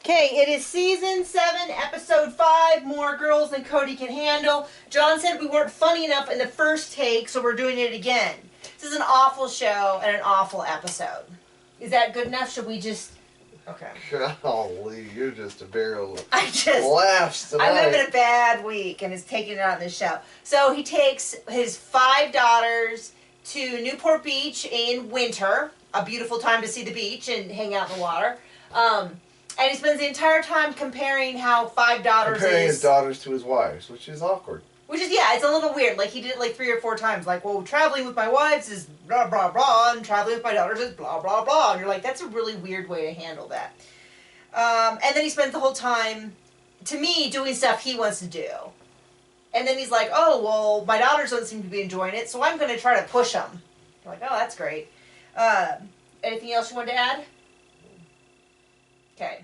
Okay, it is season 7, episode 5, More Girls Than Kody Can Handle. John said we weren't funny enough in the first take, so we're doing it again. This is an awful show and an awful episode. Is that good enough? Should we just... Okay. Golly, you're just a barrel of laughs tonight. I'm having a bad week and is taking it on this show. So he takes his 5 daughters to Newport Beach in winter, a beautiful time to see the beach and hang out in the water. And he spends the entire time comparing how 5 daughters comparing his daughters to his wives, which is awkward. Which is, yeah, it's a little weird. Like, he did it like 3 or 4 times. Like, well, traveling with my wives is blah, blah, blah, and traveling with my daughters is blah, blah, blah. And you're like, that's a really weird way to handle that. And then he spends the whole time, to me, doing stuff he wants to do. And then he's like, oh, well, my daughters don't seem to be enjoying it, so I'm going to try to push them. You're like, oh, that's great. Anything else you wanted to add? Okay.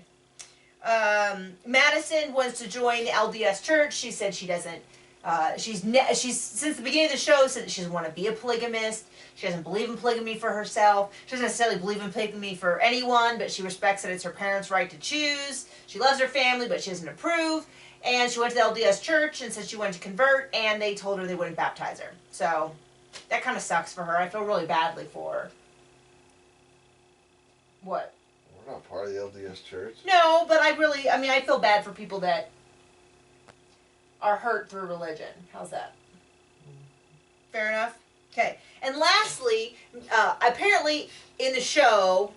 Madison wants to join the LDS church. She said she doesn't, she's since the beginning of the show said that she doesn't want to be a polygamist. She doesn't believe in polygamy for herself. She doesn't necessarily believe in polygamy for anyone, but she respects that it's her parents' right to choose. She loves her family, but she doesn't approve. And she went to the LDS church and said she wanted to convert, and they told her they wouldn't baptize her. So that kind of sucks for her. I feel really badly for her. What? We're not part of the LDS church. No, but I feel bad for people that are hurt through religion. How's that? Fair enough? Okay. And lastly, apparently in the show,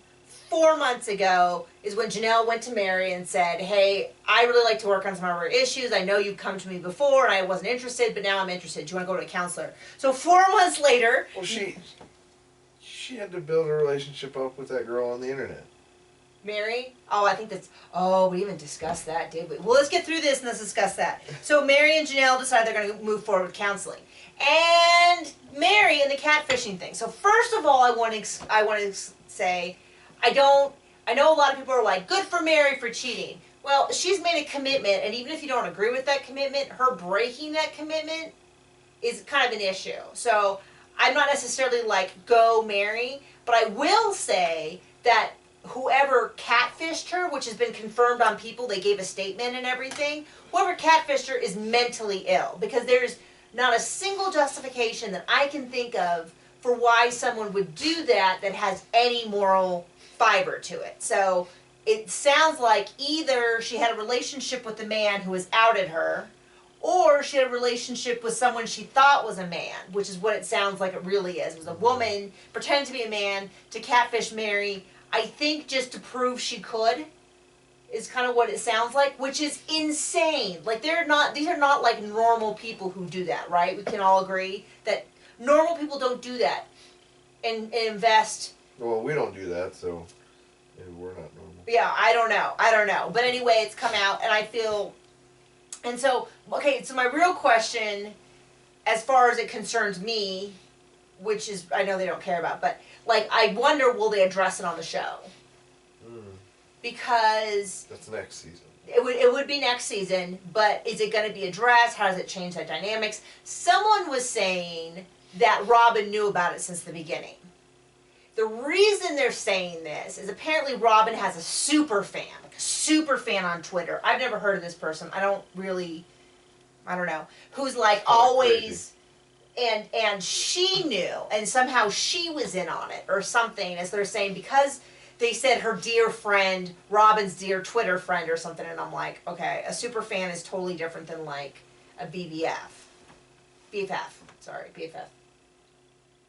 4 months ago, is when Janelle went to Mary and said, hey, I really like to work on some of our issues. I know you've come to me before and I wasn't interested, but now I'm interested. Do you want to go to a counselor? So 4 months later... Well, she had to build a relationship up with that girl on the internet. Mary? Oh, I think that's... Oh, we even discussed that, did we? Well, let's get through this and let's discuss that. So Mary and Janelle decide they're going to move forward with counseling. And Mary and the catfishing thing. So first of all, I want to say, I know a lot of people are like, good for Mary for cheating. Well, she's made a commitment, and even if you don't agree with that commitment, her breaking that commitment is kind of an issue. So I'm not necessarily like, go Mary, but I will say that whoever catfished her, which has been confirmed on people, they gave a statement and everything, whoever catfished her is mentally ill, because there's not a single justification that I can think of for why someone would do that that has any moral fiber to it. So it sounds like either she had a relationship with the man who has outed her, or she had a relationship with someone she thought was a man, which is what it sounds like it really is. It was a woman pretending to be a man to catfish Mary, I think just to prove she could, is kind of what it sounds like, which is insane. Like, these are not like normal people who do that, right? We can all agree that normal people don't do that and invest. Well, we don't do that, so maybe we're not normal. Yeah, I don't know. But anyway, it's come out, and I feel, and so, okay, so my real question, as far as it concerns me, which is, I know they don't care about, but, like, I wonder, will they address it on the show? Because... That's next season. It would be next season, but is it going to be addressed? How does it change that dynamics? Someone was saying that Robin knew about it since the beginning. The reason they're saying this is apparently Robin has a super fan on Twitter. I've never heard of this person. I don't know. Who's like always... And she knew, and somehow she was in on it, or something, as they're saying, because they said her dear friend, Robin's dear Twitter friend or something, and I'm like, okay, a super fan is totally different than like a BFF.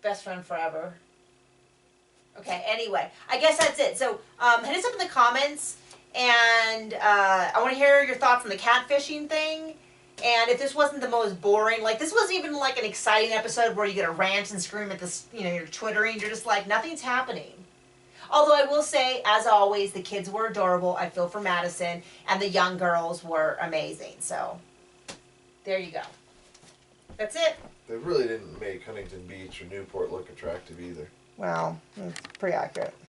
Best friend forever. Okay, anyway, I guess that's it. So, hit us up in the comments, and I want to hear your thoughts on the catfishing thing. And if this wasn't the most boring, like this wasn't even like an exciting episode where you get a rant and scream at this, you're twittering, you're just like, nothing's happening. Although I will say, as always, the kids were adorable. I feel for Madison, and the young girls were amazing. So, there you go. That's it. They really didn't make Huntington Beach or Newport look attractive either. Well, it's pretty accurate.